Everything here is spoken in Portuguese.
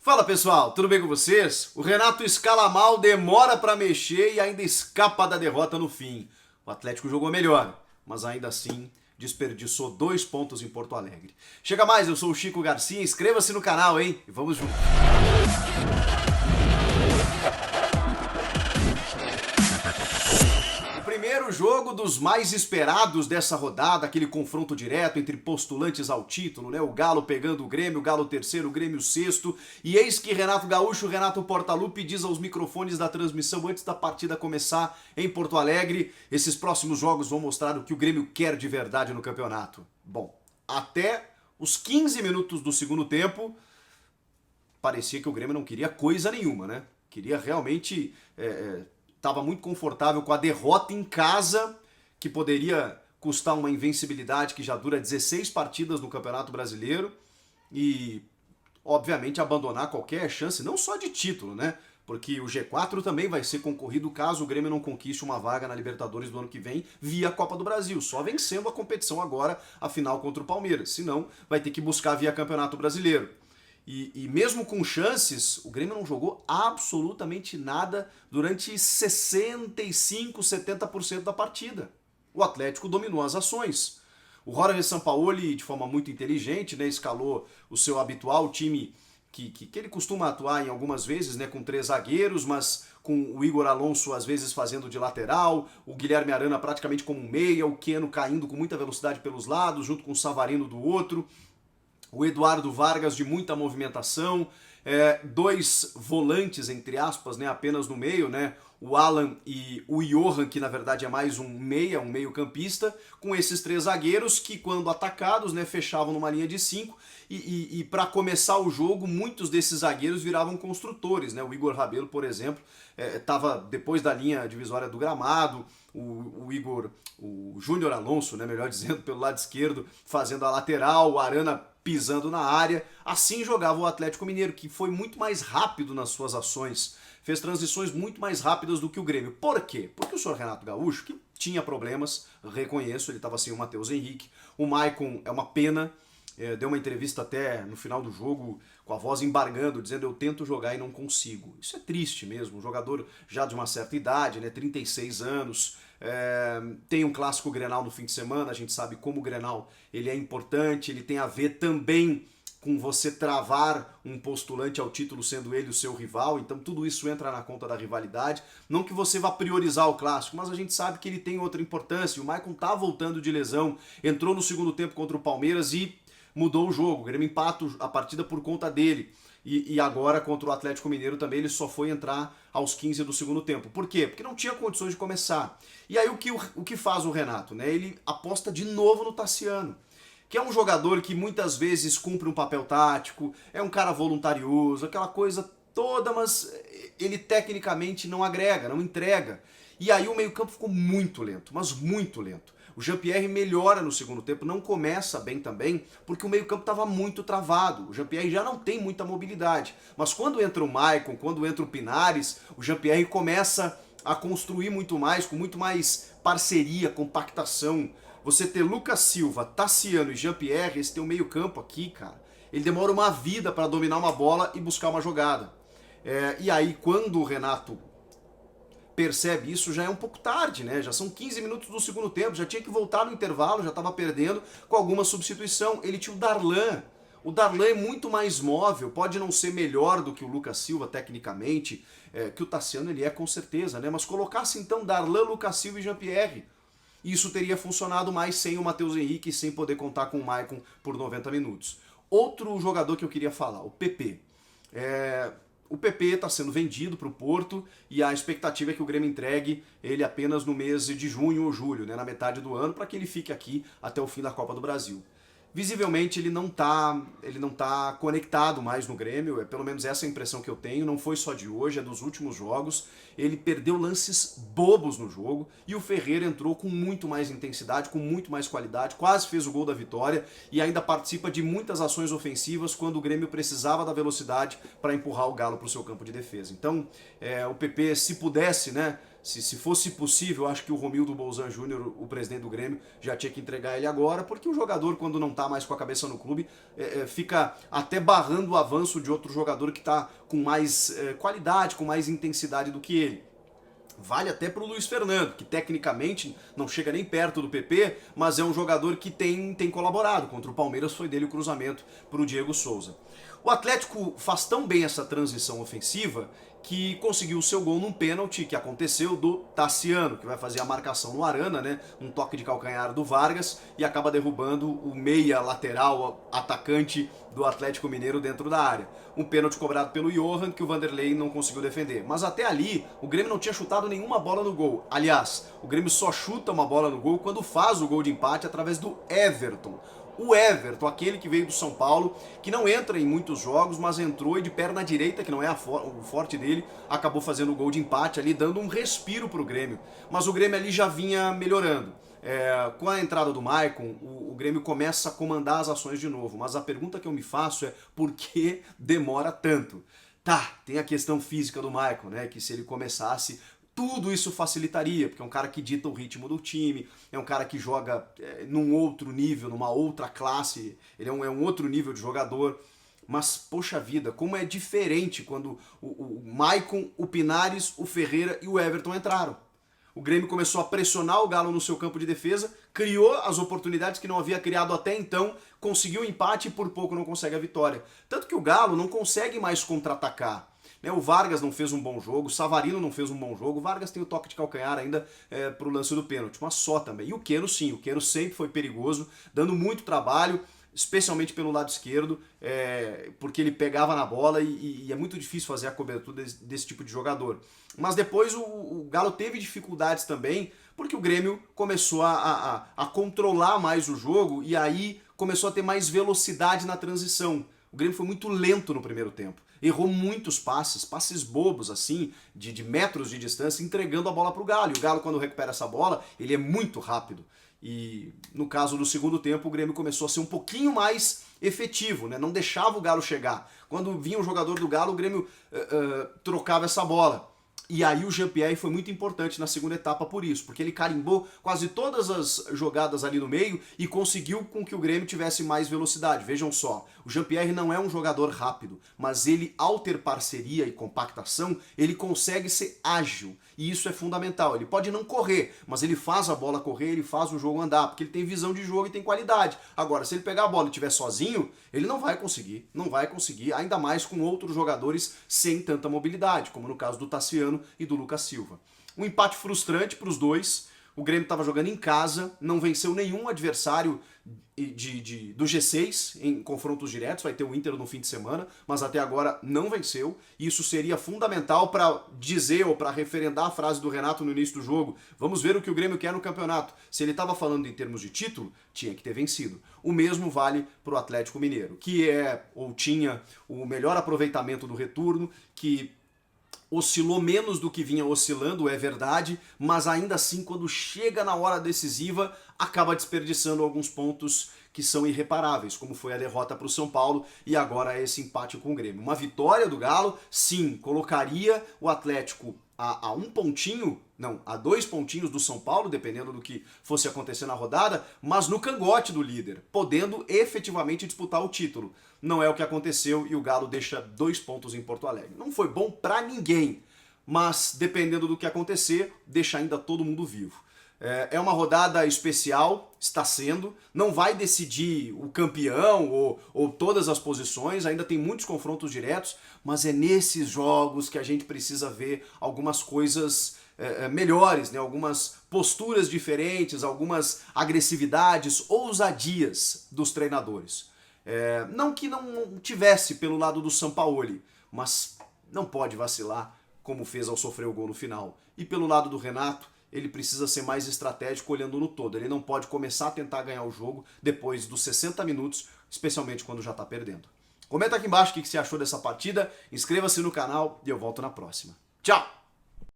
Fala pessoal, tudo bem com vocês? O Renato escala mal, demora pra mexer e ainda escapa da derrota no fim. O Atlético jogou melhor, mas ainda assim desperdiçou 2 pontos em Porto Alegre. Chega mais, eu sou o Chico Garcia, inscreva-se no canal, hein? E vamos juntos. Primeiro jogo dos mais esperados dessa rodada, aquele confronto direto entre postulantes ao título, né? O Galo pegando o Grêmio, o Galo terceiro, o Grêmio sexto. E eis que Renato Gaúcho, Renato Portaluppi diz aos microfones da transmissão antes da partida começar em Porto Alegre: esses próximos jogos vão mostrar o que o Grêmio quer de verdade no campeonato. Bom, até os 15 minutos do segundo tempo, parecia que o Grêmio não queria coisa nenhuma, né? Queria realmente... Estava muito confortável com a derrota em casa, que poderia custar uma invencibilidade que já dura 16 partidas no Campeonato Brasileiro e, obviamente, abandonar qualquer chance, não só de título, né? Porque o G4 também vai ser concorrido caso o Grêmio não conquiste uma vaga na Libertadores do ano que vem via Copa do Brasil, só vencendo a competição agora, a final contra o Palmeiras. Senão, vai ter que buscar via Campeonato Brasileiro. E mesmo com chances, o Grêmio não jogou absolutamente nada durante 65, 70% da partida. O Atlético dominou as ações. O Jorge Sampaoli, de forma muito inteligente, né, escalou o seu habitual time que ele costuma atuar em algumas vezes, né, com 3 zagueiros, mas com o Igor Alonso às vezes fazendo de lateral, o Guilherme Arana praticamente como um meia, o Keno caindo com muita velocidade pelos lados, junto com o Savarino do outro. O Eduardo Vargas de muita movimentação, 2 volantes, entre aspas, né, apenas no meio, né, o Alan e o Johan, que na verdade é mais um meio campista, com esses 3 zagueiros que quando atacados, né, fechavam numa linha de 5 e para começar o jogo, muitos desses zagueiros viravam construtores, né, o Igor Rabelo, por exemplo, estava depois da linha divisória do gramado, o Júnior Alonso, né, melhor dizendo, pelo lado esquerdo, fazendo a lateral, o Arana pisando na área. Assim jogava o Atlético Mineiro, que foi muito mais rápido nas suas ações, fez transições muito mais rápidas do que o Grêmio. Por quê? Porque o senhor Renato Gaúcho, que tinha problemas, reconheço, ele estava sem o Matheus Henrique, o Maicon é uma pena, deu uma entrevista até no final do jogo com a voz embargando, dizendo eu tento jogar e não consigo. Isso é triste mesmo, um jogador já de uma certa idade, né, 36 anos, tem um clássico Grenal no fim de semana, a gente sabe como o Grenal ele é importante, ele tem a ver também com você travar um postulante ao título sendo ele o seu rival, então tudo isso entra na conta da rivalidade, não que você vá priorizar o clássico, mas a gente sabe que ele tem outra importância, o Maicon tá voltando de lesão, entrou no segundo tempo contra o Palmeiras e mudou o jogo, o Grêmio empata a partida por conta dele. E agora, contra o Atlético Mineiro também, ele só foi entrar aos 15 do segundo tempo. Por quê? Porque não tinha condições de começar. E aí o que faz o Renato? Né? Ele aposta de novo no Tassiano, que é um jogador que muitas vezes cumpre um papel tático, é um cara voluntarioso, aquela coisa toda, mas ele tecnicamente não agrega, não entrega. E aí o meio-campo ficou muito lento, mas muito lento. O Jean-Pierre melhora no segundo tempo, não começa bem também, porque o meio-campo estava muito travado. O Jean-Pierre já não tem muita mobilidade. Mas quando entra o Maicon, quando entra o Pinares, o Jean-Pierre começa a construir muito mais, com muito mais parceria, compactação. Você ter Lucas Silva, Tassiano e Jean-Pierre, esse teu meio-campo aqui, cara, ele demora uma vida para dominar uma bola e buscar uma jogada. E aí, quando o Renato percebe isso, já é um pouco tarde, né? Já são 15 minutos do segundo tempo, já tinha que voltar no intervalo, já estava perdendo com alguma substituição. Ele tinha o Darlan. O Darlan é muito mais móvel, pode não ser melhor do que o Lucas Silva tecnicamente, que o Tassiano ele é com certeza, né? Mas colocasse então Darlan, Lucas Silva e Jean-Pierre. Isso teria funcionado mais sem o Matheus Henrique e sem poder contar com o Maicon por 90 minutos. Outro jogador que eu queria falar, o PP. O PP está sendo vendido para o Porto e a expectativa é que o Grêmio entregue ele apenas no mês de junho ou julho, né, na metade do ano, para que ele fique aqui até o fim da Copa do Brasil. Visivelmente ele não tá conectado mais no Grêmio, pelo menos essa é a impressão que eu tenho, não foi só de hoje, é dos últimos jogos. Ele perdeu lances bobos no jogo e o Ferreira entrou com muito mais intensidade, com muito mais qualidade, quase fez o gol da vitória e ainda participa de muitas ações ofensivas quando o Grêmio precisava da velocidade para empurrar o Galo para o seu campo de defesa. Então, o PP, se pudesse, né, Se fosse possível, eu acho que o Romildo Bolzan Júnior, o presidente do Grêmio, já tinha que entregar ele agora, porque o jogador, quando não tá mais com a cabeça no clube, fica até barrando o avanço de outro jogador que tá com mais qualidade, com mais intensidade do que ele. Vale até para o Luiz Fernando, que tecnicamente não chega nem perto do PP, mas é um jogador que tem colaborado. Contra o Palmeiras foi dele o cruzamento para o Diego Souza. O Atlético faz tão bem essa transição ofensiva que conseguiu o seu gol num pênalti que aconteceu do Tassiano, que vai fazer a marcação no Arana, né? Um toque de calcanhar do Vargas e acaba derrubando o meia lateral atacante do Atlético Mineiro dentro da área. Um pênalti cobrado pelo Johan que o Vanderlei não conseguiu defender. Mas até ali, o Grêmio não tinha chutado nenhuma bola no gol. Aliás, o Grêmio só chuta uma bola no gol quando faz o gol de empate através do Everton. O Everton, aquele que veio do São Paulo, que não entra em muitos jogos, mas entrou e de perna direita, que não é o forte dele, acabou fazendo o gol de empate ali, dando um respiro pro Grêmio. Mas o Grêmio ali já vinha melhorando. Com a entrada do Maicon, o Grêmio começa a comandar as ações de novo. Mas a pergunta que eu me faço é por que demora tanto? Tá, tem a questão física do Maicon, né? Que se ele começasse, tudo isso facilitaria, porque é um cara que dita o ritmo do time, é um cara que joga num outro nível, numa outra classe, ele é um outro nível de jogador. Mas, poxa vida, como é diferente quando o Maicon, o Pinares, o Ferreira e o Everton entraram. O Grêmio começou a pressionar o Galo no seu campo de defesa, criou as oportunidades que não havia criado até então, conseguiu o empate e por pouco não consegue a vitória. Tanto que o Galo não consegue mais contra-atacar. O Vargas não fez um bom jogo, o Savarino não fez um bom jogo, o Vargas tem o toque de calcanhar ainda pro lance do pênalti, mas só também. E o Queno sim, o Queno sempre foi perigoso, dando muito trabalho, especialmente pelo lado esquerdo, porque ele pegava na bola e é muito difícil fazer a cobertura desse tipo de jogador. Mas depois o Galo teve dificuldades também, porque o Grêmio começou a controlar mais o jogo e aí começou a ter mais velocidade na transição. O Grêmio foi muito lento no primeiro tempo. Errou muitos passes bobos, assim, de metros de distância, entregando a bola para o Galo. E o Galo, quando recupera essa bola, ele é muito rápido. E no caso do segundo tempo, o Grêmio começou a ser um pouquinho mais efetivo, né? Não deixava o Galo chegar. Quando vinha um jogador do Galo, o Grêmio trocava essa bola. E aí o Jean-Pierre foi muito importante na segunda etapa por isso, porque ele carimbou quase todas as jogadas ali no meio e conseguiu com que o Grêmio tivesse mais velocidade. Vejam só, o Jean-Pierre não é um jogador rápido, mas ele, ao ter parceria e compactação, ele consegue ser ágil. E isso é fundamental. Ele pode não correr, mas ele faz a bola correr, ele faz o jogo andar, porque ele tem visão de jogo e tem qualidade. Agora, se ele pegar a bola e estiver sozinho, ele não vai conseguir, ainda mais com outros jogadores sem tanta mobilidade, como no caso do Tassiano e do Lucas Silva. Um empate frustrante para os dois. O Grêmio estava jogando em casa, não venceu nenhum adversário do G6 em confrontos diretos, vai ter o Inter no fim de semana, mas até agora não venceu. Isso seria fundamental para dizer ou para referendar a frase do Renato no início do jogo. Vamos ver o que o Grêmio quer no campeonato. Se ele estava falando em termos de título, tinha que ter vencido. O mesmo vale para o Atlético Mineiro, que tinha o melhor aproveitamento do retorno, que oscilou menos do que vinha oscilando, é verdade, mas ainda assim, quando chega na hora decisiva, acaba desperdiçando alguns pontos que são irreparáveis, como foi a derrota para o São Paulo e agora esse empate com o Grêmio. Uma vitória do Galo, sim, colocaria o Atlético a um pontinho, não, a 2 pontinhos do São Paulo, dependendo do que fosse acontecer na rodada, mas no cangote do líder, podendo efetivamente disputar o título. Não é o que aconteceu e o Galo deixa 2 pontos em Porto Alegre. Não foi bom pra ninguém, mas dependendo do que acontecer, deixa ainda todo mundo vivo. É uma rodada especial, está sendo, não vai decidir o campeão ou todas as posições, ainda tem muitos confrontos diretos, mas é nesses jogos que a gente precisa ver algumas coisas melhores, né? Algumas posturas diferentes, algumas agressividades, ousadias dos treinadores. Não que não tivesse pelo lado do Sampaoli, mas não pode vacilar como fez ao sofrer o gol no final. E pelo lado do Renato, ele precisa ser mais estratégico olhando no todo. Ele não pode começar a tentar ganhar o jogo depois dos 60 minutos, especialmente quando já está perdendo. Comenta aqui embaixo o que você achou dessa partida, inscreva-se no canal e eu volto na próxima. Tchau!